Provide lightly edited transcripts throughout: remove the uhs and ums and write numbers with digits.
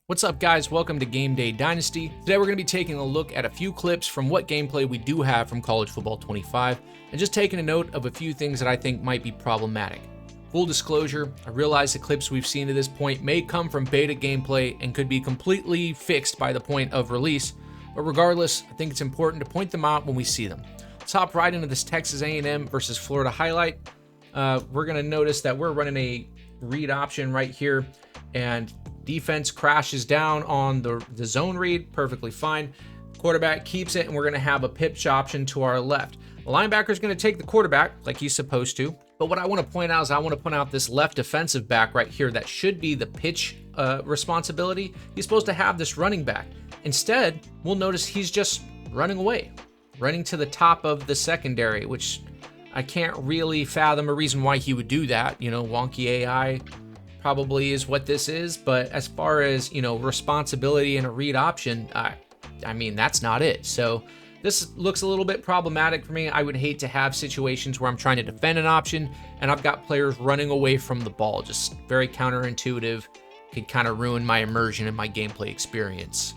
What's up, guys? Welcome to Gameday Dynasty. Today we're going to be taking a look at a few clips from what gameplay we do have from College Football 25 and just taking a note of a few things that I think might be problematic. Full disclosure, I realize the clips we've seen to this point may come from beta gameplay and could be completely fixed by the point of release, but regardless, I think it's important to point them out when we see them. Let's hop right into this Texas A&M versus Florida highlight. We're going to notice that we're running a read option right here, and defense crashes down on the zone read, perfectly fine. Quarterback keeps it, and we're going to have a pitch option to our left. The linebacker is going to take the quarterback like he's supposed to. But what I want to point out is I want to point out this left defensive back right here that should be the pitch responsibility. He's supposed to have this running back. Instead, we'll notice he's just running away, running to the top of the secondary, which I can't really fathom a reason why he would do that. You know, wonky AI probably is what this is, but as far as, you know, responsibility and a read option, I mean, that's not it. So this looks a little bit problematic for me. I would hate to have situations where I'm trying to defend an option and I've got players running away from the ball. Just very counterintuitive, could kind of ruin my immersion and my gameplay experience.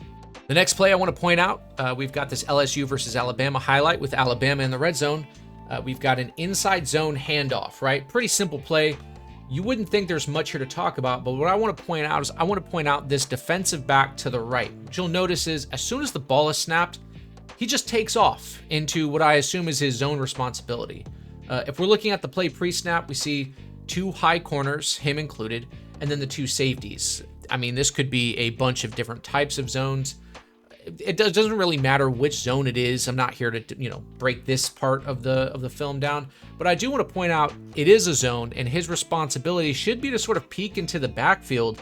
The next play I want to point out, we've got this LSU versus Alabama highlight with Alabama in the red zone. We've got an inside zone handoff, right? Pretty simple play. You wouldn't think there's much here to talk about, but what I want to point out is I want to point out this defensive back to the right. What you'll notice is as soon as the ball is snapped, he just takes off into what I assume is his zone responsibility. If we're looking at the play pre-snap, we see two high corners, him included, and then the two safeties. I mean, this could be a bunch of different types of zones. It doesn't really matter which zone it is. I'm not here to, you know, break this part of the film down, but I do want to point out it is a zone, and his responsibility should be to sort of peek into the backfield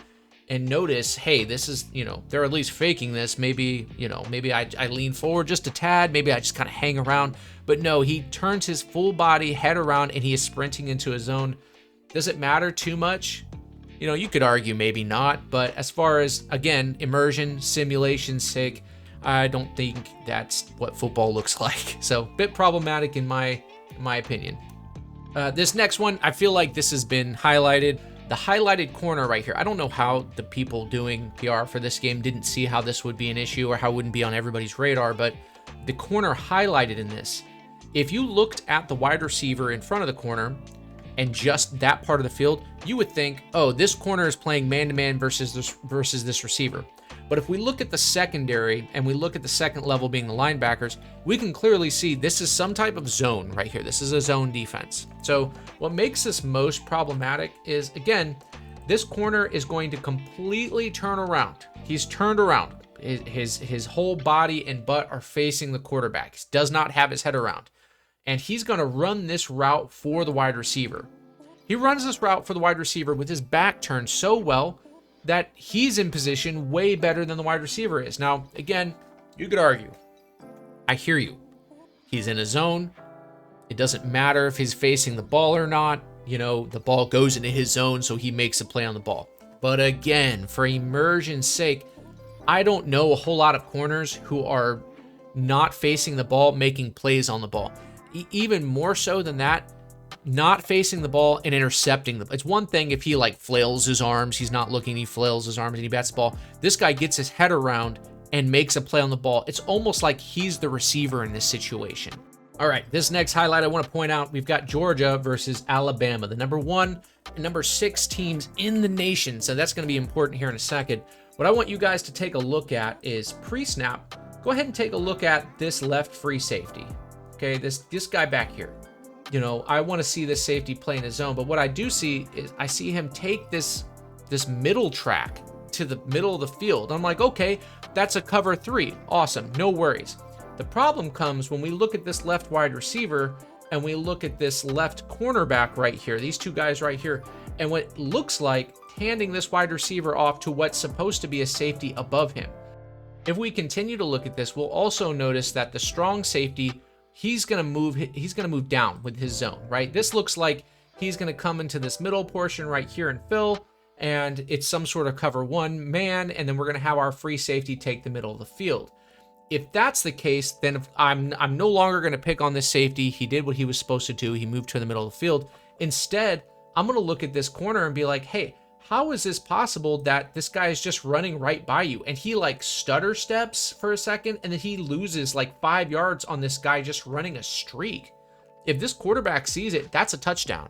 and notice, hey, this is, you know, they're at least faking this. Maybe, you know, maybe I lean forward just a tad. Maybe I just kind of hang around. But no, he turns his full body head around and he is sprinting into a zone. Does it matter too much? You know, you could argue maybe not, but as far as, again, immersion, simulation's sake, I don't think that's what football looks like. So, bit problematic in my opinion. This next one, I feel like this has been highlighted. The highlighted corner right here. I don't know how the people doing PR for this game didn't see how this would be an issue or how it wouldn't be on everybody's radar, but the corner highlighted in this, if you looked at the wide receiver in front of the corner and just that part of the field, you would think, oh, this corner is playing man-to-man versus this receiver. But if we look at the secondary and we look at the second level being the linebackers, we can clearly see this is some type of zone right here. This is a zone defense. So what makes this most problematic is, again, this corner is going to completely turn around. He's turned around. His whole body and butt are facing the quarterback. He does not have his head around. And he's going to run this route for the wide receiver. He runs this route for the wide receiver with his back turned so well that he's in position way better than the wide receiver is. Now, again, you could argue. I hear you. He's in a zone. It doesn't matter if he's facing the ball or not. You know, the ball goes into his zone, so he makes a play on the ball. But again, for immersion's sake, I don't know a whole lot of corners who are not facing the ball, making plays on the ball. Even more so than that, not facing the ball and intercepting them. It's one thing if he like flails his arms, he's not looking, he flails his arms and he bats the ball. This guy gets his head around and makes a play on the ball. It's almost like he's the receiver in this situation. All right, this next highlight I want to point out, we've got Georgia versus Alabama, the number 1 and number 6 teams in the nation. So that's going to be important here in a second. What I want you guys to take a look at is pre-snap. Go ahead and take a look at this left free safety. Okay, this guy back here. You know, I want to see this safety play in his zone, but what I do see is I see him take this middle track to the middle of the field. I'm like, okay, that's a cover 3. Awesome, no worries. The problem comes when we look at this left wide receiver and we look at this left cornerback right here, these two guys right here, and what it looks like handing this wide receiver off to what's supposed to be a safety above him. If we continue to look at this, we'll also notice that the strong safety, he's going to move down with his zone, right? This looks like he's going to come into this middle portion right here and fill, and it's some sort of cover 1 man, and then we're going to have our free safety take the middle of the field. If that's the case, then I'm no longer going to pick on this safety. He did what he was supposed to do. He moved to the middle of the field. Instead, I'm going to look at this corner and be like, hey, how is this possible that this guy is just running right by you? And he like stutter steps for a second, and then he loses like 5 yards on this guy just running a streak. If this quarterback sees it, that's a touchdown.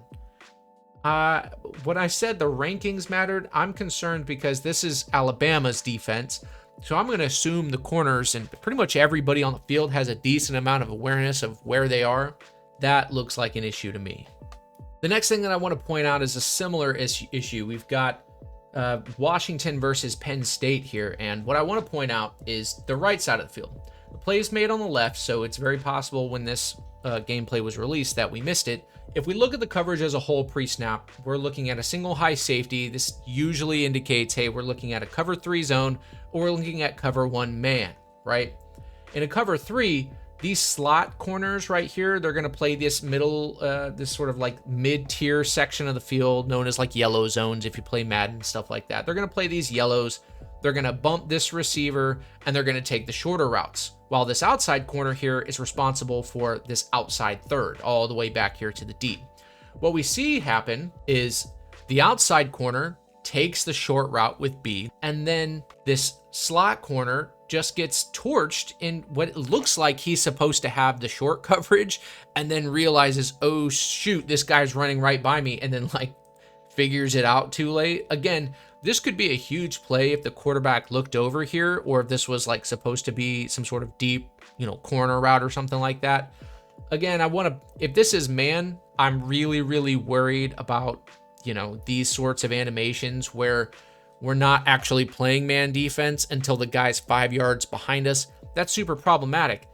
When I said the rankings mattered, I'm concerned because this is Alabama's defense. So I'm going to assume the corners and pretty much everybody on the field has a decent amount of awareness of where they are. That looks like an issue to me. The next thing that I want to point out is a similar issue. We've got Washington versus Penn State here. And what I want to point out is the right side of the field. The play is made on the left, so it's very possible when this gameplay was released that we missed it. If we look at the coverage as a whole pre-snap, we're looking at a single high safety. This usually indicates, hey, we're looking at a cover 3 zone, or we're looking at cover 1 man, right? In a cover 3, these slot corners right here, they're going to play this middle, this sort of like mid-tier section of the field known as like yellow zones if you play Madden, stuff like that. They're going to play these yellows. They're going to bump this receiver, and they're going to take the shorter routes, while this outside corner here is responsible for this outside third all the way back here to the deep. What we see happen is the outside corner takes the short route with B, and then this slot corner just gets torched in what it looks like he's supposed to have the short coverage, and then realizes, oh shoot, this guy's running right by me, and then like figures it out too late. Again, this could be a huge play if the quarterback looked over here, or if this was like supposed to be some sort of deep, corner route or something like that. Again, if this is man, I'm really, really worried about, these sorts of animations where we're not actually playing man defense until the guy's 5 yards behind us. That's super problematic.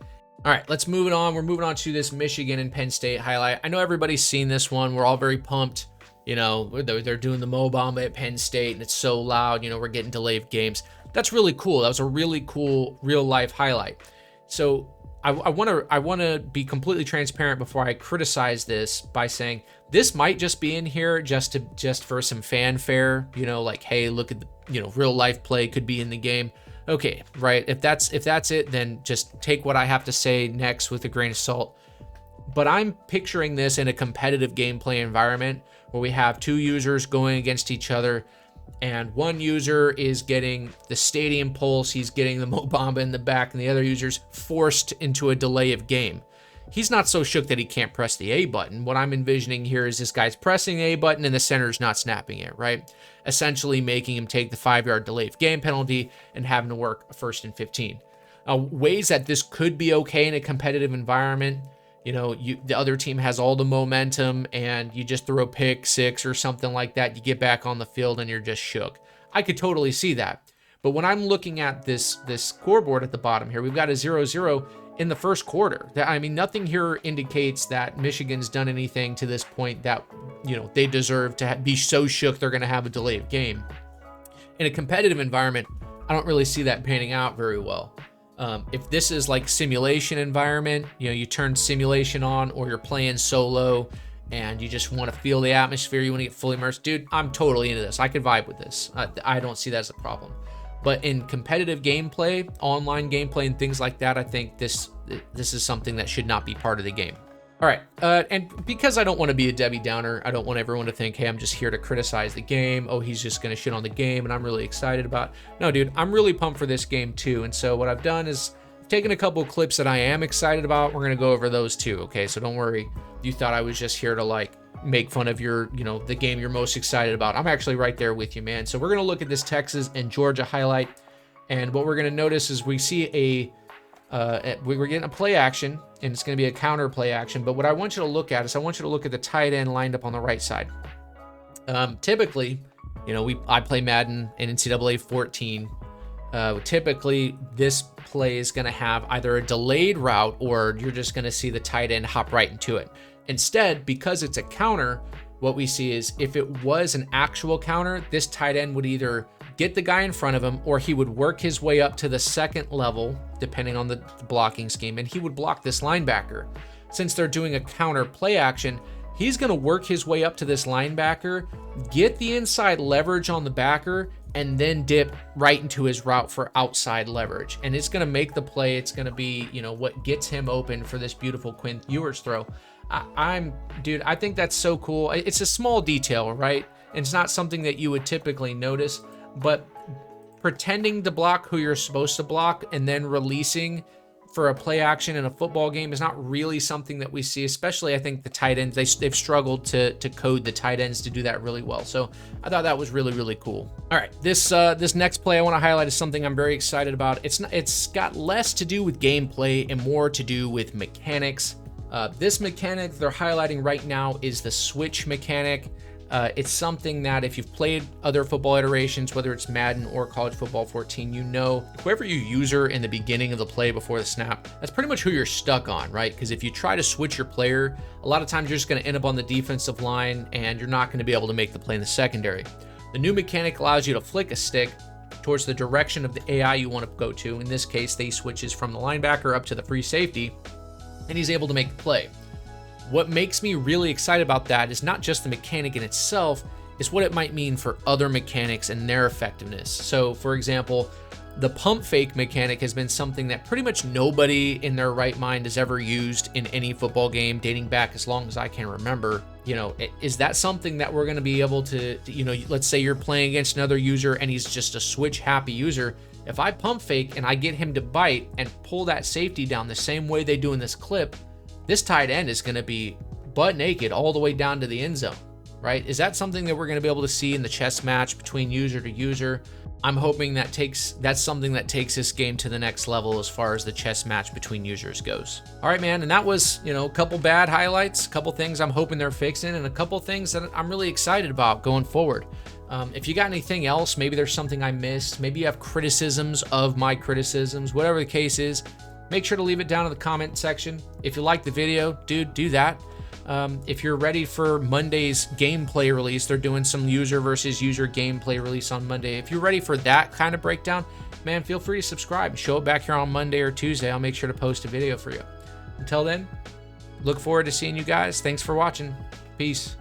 All right, let's move it on. We're moving on to this Michigan and Penn State highlight. I know everybody's seen this one. We're all very pumped. They're doing the Mo Bamba at Penn State, and it's so loud. We're getting delay of games. That's really cool. That was a really cool real life highlight. So I want to be completely transparent before I criticize this by saying this might just be in here just for some fanfare. Like, hey, look at the real life play could be in the game. Okay, right. If that's it, then just take what I have to say next with a grain of salt. But I'm picturing this in a competitive gameplay environment where we have 2 users going against each other, and one user is getting the stadium pulse, he's getting the Mo Bamba in the back, and the other user's forced into a delay of game. He's not so shook that he can't press the A button. What I'm envisioning here is this guy's pressing the A button and the center's not snapping it, right? Essentially making him take the 5-yard delay of game penalty and having to work a 1st and 15. Ways that this could be okay in a competitive environment. The other team has all the momentum and you just throw a pick 6 or something like that. You get back on the field and you're just shook. I could totally see that. But when I'm looking at this scoreboard at the bottom here, we've got a 0-0 in the first quarter. Nothing here indicates that Michigan's done anything to this point that, they deserve to be so shook they're going to have a delay of game. In a competitive environment, I don't really see that panning out very well. If this is like simulation environment, you turn simulation on, or you're playing solo and you just want to feel the atmosphere, you want to get fully immersed, dude, I'm totally into this. I could vibe with this. I don't see that as a problem. But in competitive gameplay, online gameplay, and things like that, I think this is something that should not be part of the game. All right, and because I don't want to be a Debbie Downer, I don't want everyone to think, hey, I'm just here to criticize the game. Oh, he's just going to shit on the game, and I'm really excited about it. No, dude, I'm really pumped for this game too. And so what I've done is taken a couple of clips that I am excited about. We're going to go over those too, okay? So don't worry. You thought I was just here to like make fun of your, the game you're most excited about. I'm actually right there with you, man. So we're going to look at this Texas and Georgia highlight. And what we're going to notice is we see we're getting a play action, and it's going to be a counter play action. But what I want you to look at is I want you to look at the tight end lined up on the right side. Typically, I play Madden in NCAA 14. Typically, this play is going to have either a delayed route, or you're just going to see the tight end hop right into it. Instead, because it's a counter, what we see is if it was an actual counter, this tight end would either get the guy in front of him, or he would work his way up to the second level, depending on the blocking scheme, and he would block this linebacker. Since they're doing a counter play action, he's going to work his way up to this linebacker, get the inside leverage on the backer, and then dip right into his route for outside leverage. And it's going to make the play. It's going to be, what gets him open for this beautiful Quinn Ewers throw. Dude, I think that's so cool. It's a small detail, right? and it's not something that you would typically notice, but pretending to block who you're supposed to block and then releasing for a play action in a football game is not really something that we see, especially I think the tight ends. They've struggled to code the tight ends to do that really well. So I thought that was really, really cool. All right, this next play I want to highlight is something I'm very excited about. It's got less to do with gameplay and more to do with mechanics. This mechanic they're highlighting right now is the switch mechanic. It's something that if you've played other football iterations, whether it's Madden or College Football 14, you know whoever you user in the beginning of the play before the snap, that's pretty much who you're stuck on, right? Because if you try to switch your player, a lot of times you're just going to end up on the defensive line and you're not going to be able to make the play in the secondary. The new mechanic allows you to flick a stick towards the direction of the AI you want to go to. In this case, they switches from the linebacker up to the free safety, and he's able to make the play. What makes me really excited about that is not just the mechanic in itself, it's what it might mean for other mechanics and their effectiveness. So for example, the pump fake mechanic has been something that pretty much nobody in their right mind has ever used in any football game dating back as long as I can remember. You know, is that something that we're going to be able to, you know, let's say you're playing against another user and he's just a switch happy user. If I pump fake and I get him to bite and pull that safety down the same way they do in this clip, this tight end is going to be butt naked all the way down to the end zone, right? Is that something that we're going to be able to see in the chess match between user to user? I'm hoping that's something that takes this game to the next level as far as the chess match between users goes. All right, man, and that was, you know, a couple bad highlights, a couple things I'm hoping they're fixing, and a couple things that I'm really excited about going forward. If you got anything else, maybe there's something I missed, maybe you have criticisms of my criticisms, whatever the case is, make sure to leave it down in the comment section. If you like the video, dude, do that. If you're ready for Monday's gameplay release, they're doing some user versus user gameplay release on Monday. If you're ready for that kind of breakdown, man, feel free to subscribe. Show up back here on Monday or Tuesday. I'll make sure to post a video for you. Until then, look forward to seeing you guys. Thanks for watching. Peace.